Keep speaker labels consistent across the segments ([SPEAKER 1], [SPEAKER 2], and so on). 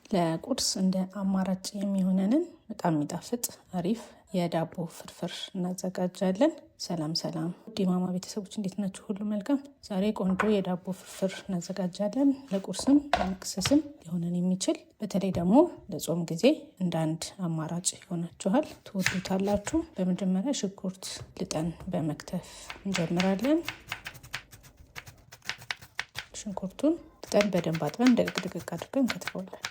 [SPEAKER 1] ለቁርስ እንደ አማራጭ የሚሆነንን በጣም የሚጣፍጥ አሪፍ የዳቦ ፍርፍር እናዘጋጃለን። ሰላም ሰላም ዲማማ ቤተሰቦች እንዴት ናችሁ? ሁሉ መልካም። ዛሬ ቆንጆ የዳቦ ፍርፍር እናዘጋጃለን። ለቁርስም ለመክሰስም ሊሆነን የሚችል በተለይ ደግሞ ለጾም ጊዜ እንደ አንድ አማራጭ ይሆናችኋል። ትወዱታላችሁ። በመጀመሪያ ሽንኩርት ልጠን በመክተፍ እንጀምራለን። ሽንኩርቱን ልጠን በደንብ አጥበን ደቅቅ አድርገን እንከትፈዋለን።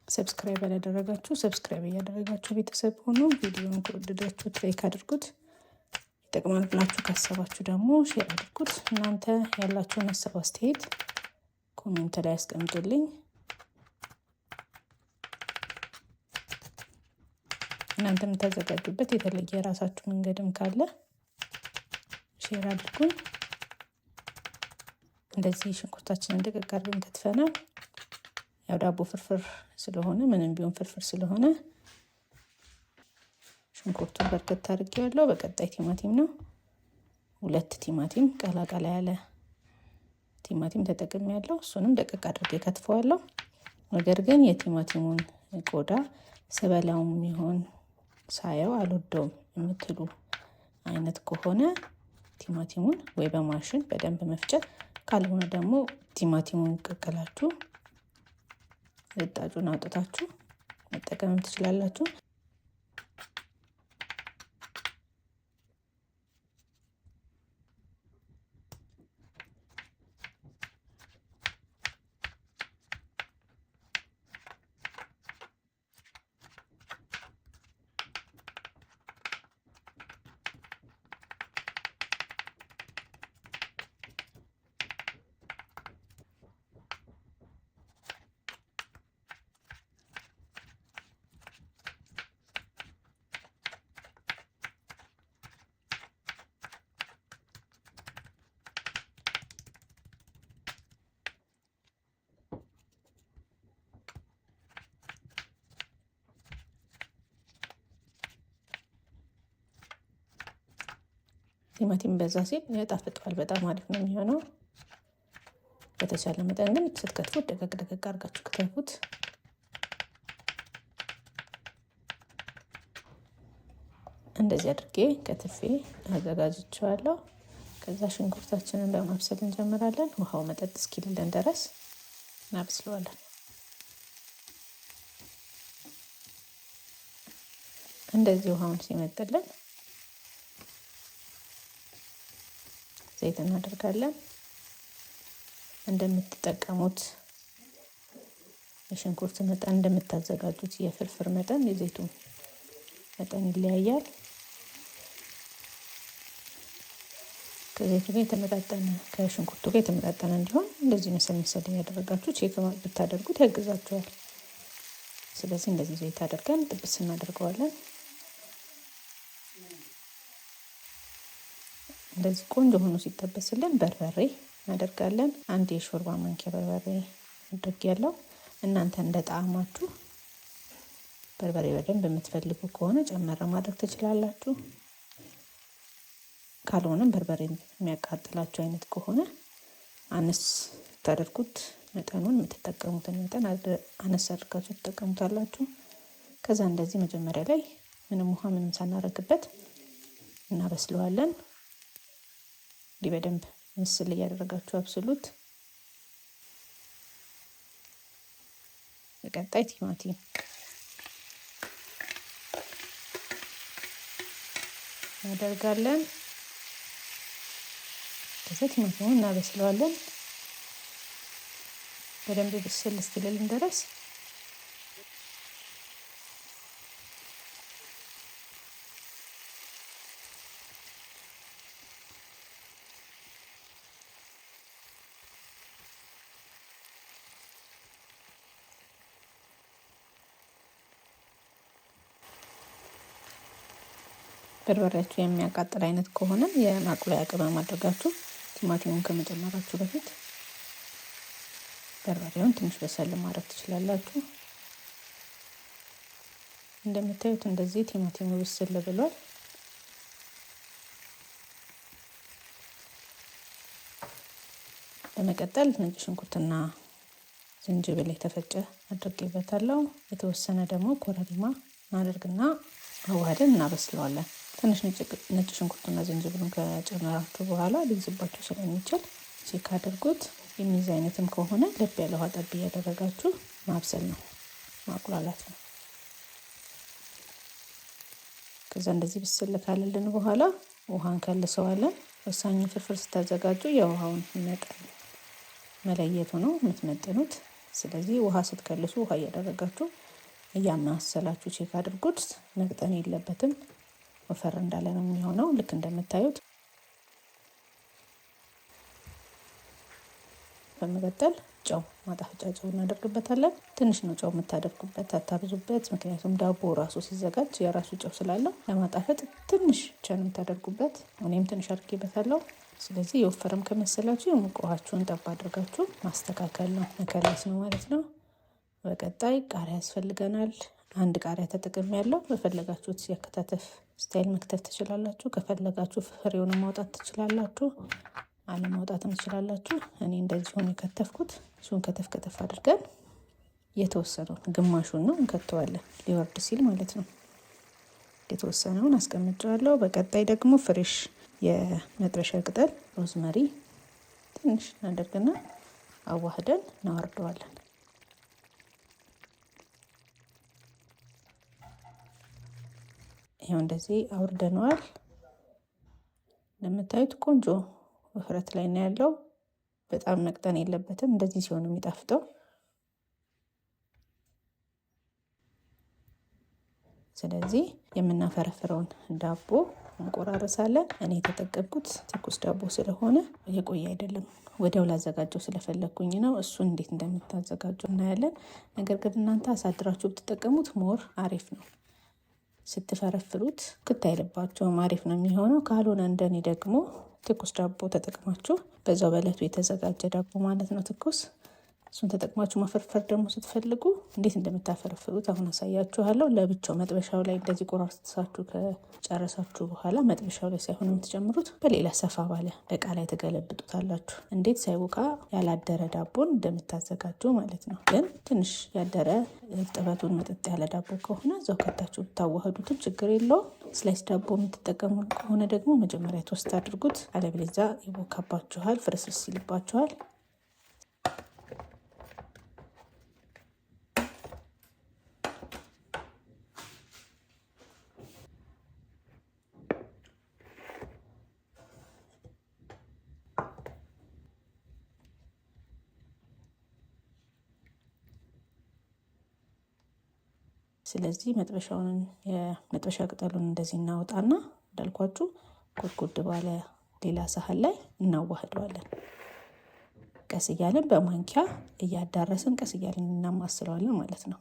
[SPEAKER 1] ሰብስክራይብ ያላደረጋችሁ ሰብስክራይብ እያደረጋችሁ ቤተሰብ ሆኖ ቪዲዮውን ከወደዳችሁት ላይክ አድርጉት። ይጠቅማል ብላችሁ ካሰባችሁ ደግሞ ሼር አድርጉት። እናንተ ያላችሁን ሀሳብ አስተያየት ኮሜንት ላይ አስቀምጡልኝ። እናንተ የምታዘጋጁበት የተለየ የራሳችሁ መንገድም ካለ ሼር አድርጉን። እንደዚህ ሽንኩርታችንን ደቀቅ አድርገን ከትፈናል። ያው ዳቦ ፍርፍር ስለሆነ ምንም ቢሆን ፍርፍር ስለሆነ ሽንኩርቱን በርከት አድርጌዋለሁ። በቀጣይ ቲማቲም ነው። 2 ቲማቲም ቀላቀላ ያለ ቲማቲም ተጠቅሜያለሁ። እሱንም ደቀቅ አድርጌ ከትፈዋለሁ። ነገር ግን የቲማቲሙን ቆዳ ስበላውም ይሆን ሳየው አልወደውም የምትሉ አይነት ከሆነ ቲማቲሙን ወይ በማሽን በደንብ መፍጨት፣ ካልሆነ ደግሞ ቲማቲሙን ቀቅላችሁ ልጣጩን አውጥታችሁ መጠቀም ትችላላችሁ። ቲማቲም በዛ ሲል ያጣፍጠዋል። በጣም አሪፍ ነው የሚሆነው። በተቻለ መጠን ግን ስትከትፉት ደቀቅ አድርጋችሁ ክትፉት። እንደዚህ አድርጌ ከትፌ አዘጋጅቼዋለሁ። ከዛ ሽንኩርታችንን በማብሰል እንጀምራለን። ውሃው መጠጥ እስኪልልን ድረስ እናበስለዋለን። እንደዚህ ውሃውን ሲመጥልን ዘይት እናደርጋለን። እንደምትጠቀሙት የሽንኩርት መጠን እንደምታዘጋጁት የፍርፍር መጠን የዘይቱ መጠን ይለያያል። ከዘይቱ ጋር የተመጣጠነ ከሽንኩርቱ ጋር የተመጣጠነ እንዲሆን እንደዚህ መሰል ያደረጋችሁ ቼክ ብታደርጉት ያግዛችኋል። ስለዚህ እንደዚህ ዘይት አድርገን ጥብስ እናደርገዋለን። እንደዚህ ቆንጆ ሆኖ ሲጠበስልን በርበሬ እናደርጋለን። 1 የሾርባ ማንኪያ በርበሬ አድርጌያለሁ። እናንተ እንደ ጣዕማችሁ በርበሬ በደንብ የምትፈልጉ ከሆነ ጨመር ማድረግ ትችላላችሁ። ካልሆነም በርበሬ የሚያቃጥላችሁ አይነት ከሆነ አነስ ታደርጉት። መጠኑን የምትጠቀሙትን መጠን አነስ አድርጋችሁ ትጠቀሙታላችሁ። ከዛ እንደዚህ መጀመሪያ ላይ ምንም ውሃ ምንም ሳናረግበት እናበስለዋለን። እንዲህ በደንብ ምስል እያደረጋችሁ አብስሉት። በቀጣይ ቲማቲም እናደርጋለን። ከዛ ቲማቲሙን እናበስለዋለን በደንብ ብስል እስኪልልን ድረስ። በርበሬያችሁ የሚያቃጥል አይነት ከሆነ የማቁላያ ቅመም አድርጋችሁ ቲማቲሙን ከመጨመራችሁ በፊት በርበሬውን ትንሽ በሰል ማድረግ ትችላላችሁ። እንደምታዩት እንደዚህ ቲማቲሙ በስል ብሏል። በመቀጠል ነጭ ሽንኩርትና ዝንጅብል የተፈጨ አድርጌበታለሁ። የተወሰነ ደግሞ ኮረሪማ እናደርግና አዋህደን እናበስለዋለን። ትንሽ ነጭ ሽንኩርትና ዝንጅብሉን ከጨመራችሁ በኋላ ሊይዝባችሁ ስለሚችል ቼክ አድርጉት። የሚይዝ አይነትም ከሆነ ለብ ያለ ውሃ ጠብ እያደረጋችሁ ማብሰል ነው፣ ማቁላላት ነው። ከዛ እንደዚህ ብስል ካለልን በኋላ ውሃ እንከልሰዋለን። ወሳኙ ፍርፍር ስታዘጋጁ የውሃውን መጠን መለየቱ ነው የምትመጥኑት። ስለዚህ ውሃ ስትከልሱ ውሃ እያደረጋችሁ እያማሰላችሁ ቼክ አድርጉት። መቅጠን የለበትም፣ ወፈር እንዳለ ነው የሚሆነው። ልክ እንደምታዩት። በመቀጠል ጨው፣ ማጣፈጫ ጨው እናደርግበታለን። ትንሽ ነው ጨው የምታደርጉበት፣ አታብዙበት። ምክንያቱም ዳቦ ራሱ ሲዘጋጅ የራሱ ጨው ስላለው ለማጣፈጥ ትንሽ ብቻ ነው የምታደርጉበት። እኔም ትንሽ አድርጌበታለሁ። ስለዚህ የወፈረም ከመሰላችሁ የሞቀ ውሃችሁን ጠብ አድርጋችሁ ማስተካከል ነው፣ መከለስ ነው ማለት ነው። በቀጣይ ቃሪያ ያስፈልገናል። አንድ ቃሪያ ተጠቅሜ ያለው። በፈለጋችሁት ያከታተፍ ስታይል መክተፍ ትችላላችሁ። ከፈለጋችሁ ፍሬውን ማውጣት ትችላላችሁ፣ አለማውጣትም ትችላላችሁ። እኔ እንደዚህ ሆነ የከተፍኩት። እሱን ከተፍ ከተፍ አድርገን የተወሰነውን ግማሹን ነው እንከተዋለን፣ ሊወርድ ሲል ማለት ነው። የተወሰነውን አስቀምጫለሁ። በቀጣይ ደግሞ ፍሬሽ የመጥበሻ ቅጠል ሮዝመሪ ትንሽ እናደርግና አዋህደን እናወርደዋለን። ይሄው እንደዚህ አውርደነዋል። እንደምታዩት ቆንጆ ውፍረት ላይ ነው ያለው። በጣም መቅጠን የለበትም። እንደዚህ ሲሆን የሚጣፍጠው። ስለዚህ የምናፈረፍረውን ዳቦ እንቆራረሳለን። እኔ የተጠቀምኩት ትኩስ ዳቦ ስለሆነ የቆየ አይደለም፣ ወዲያው ላዘጋጀው ስለፈለኩኝ ነው። እሱን እንዴት እንደምታዘጋጁ እናያለን። ነገር ግን እናንተ አሳድራችሁ ብትጠቀሙት ሞር አሪፍ ነው። ስትፈረፍሩት ክት አይልባቸውም፣ አሪፍ ነው የሚሆነው። ካልሆነ እንደኔ ደግሞ ትኩስ ዳቦ ተጠቅማችሁ በዛው በእለቱ የተዘጋጀ ዳቦ ማለት ነው ትኩስ፣ እሱን ተጠቅማችሁ ማፈርፈር ደግሞ ስትፈልጉ እንዴት እንደምታፈረፍሩት አሁን አሳያችኋለሁ። ለብቻው መጥበሻው ላይ እንደዚህ ቆራርሳችሁ ከጨረሳችሁ በኋላ መጥበሻው ላይ ሳይሆን የምትጨምሩት በሌላ ሰፋ ባለ እቃ ላይ ተገለብጡታላችሁ። እንዴት ሳይቦካ ያላደረ ዳቦን እንደምታዘጋጁ ማለት ነው። ግን ትንሽ ያደረ እርጥበቱን መጠጥ ያለ ዳቦ ከሆነ እዛው ከታችሁ ብታዋህዱትም ችግር የለውም። ስላይስ ዳቦ የምትጠቀሙ ከሆነ ደግሞ መጀመሪያ ተወስት አድርጉት፣ አለበለዚያ ይቦካባችኋል፣ ፍርስርስ ይልባችኋል። ስለዚህ የመጥበሻ ቅጠሉን እንደዚህ እናወጣና እንዳልኳችሁ ጎድጎድ ባለ ሌላ ሳህን ላይ እናዋህደዋለን። ቀስ እያለን በማንኪያ እያዳረስን ቀስ እያለን እናማስለዋለን ማለት ነው።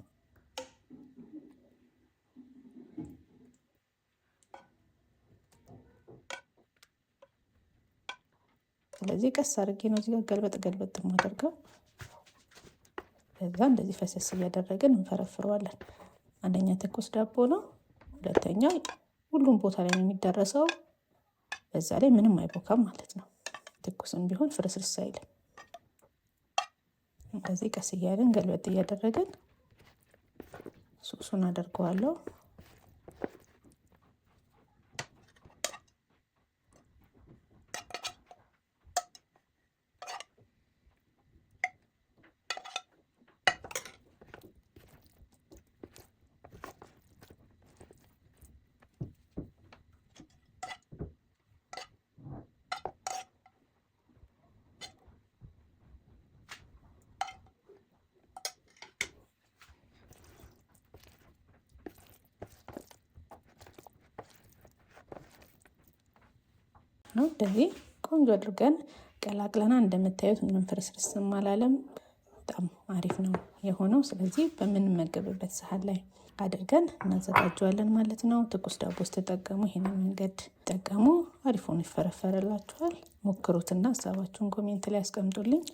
[SPEAKER 1] ስለዚህ ቀስ አድርጌ ነው እዚህ ጋር ገልበጥ የማደርገው። ከዛ እንደዚህ ፈሰስ እያደረግን እንፈረፍረዋለን። አንደኛ ትኩስ ዳቦ ነው፣ ሁለተኛ ሁሉም ቦታ ላይ ነው የሚደረሰው። በዛ ላይ ምንም አይቦካም ማለት ነው። ትኩስም ቢሆን ፍርስርስ አይልም። እንደዚህ ቀስ እያለን ገልበጥ እያደረግን ሱሱን አደርገዋለሁ። ነው እንደዚህ ቆንጆ አድርገን ቀላቅለና እንደምታዩት ምንም ፍርስርስም አላለም። በጣም አሪፍ ነው የሆነው። ስለዚህ በምንመገብበት ሳህን ላይ አድርገን እናዘጋጀዋለን ማለት ነው። ትኩስ ዳቦ ስትጠቀሙ ይሄንን መንገድ ጠቀሙ፣ አሪፍ ሆኖ ይፈረፈርላችኋል። ሞክሩትና ሀሳባችሁን ኮሜንት ላይ አስቀምጡልኝ።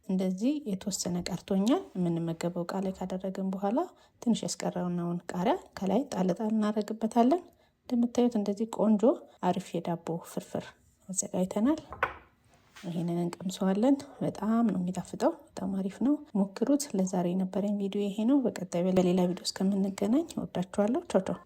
[SPEAKER 1] እንደዚህ የተወሰነ ቀርቶኛል። የምንመገበው እቃ ላይ ካደረግን በኋላ ትንሽ ያስቀረውን ቃሪያ ከላይ ጣል ጣል እናደርግበታለን። እንደምታዩት እንደዚህ ቆንጆ አሪፍ የዳቦ ፍርፍር አዘጋጅተናል። ይሄንን እንቀምሰዋለን። በጣም ነው የሚጣፍጠው። በጣም አሪፍ ነው፣ ሞክሩት። ለዛሬ የነበረኝ ቪዲዮ ይሄ ነው። በቀጣይ በሌላ ቪዲዮ እስከምንገናኝ እወዳችኋለሁ። ቻው ቻው።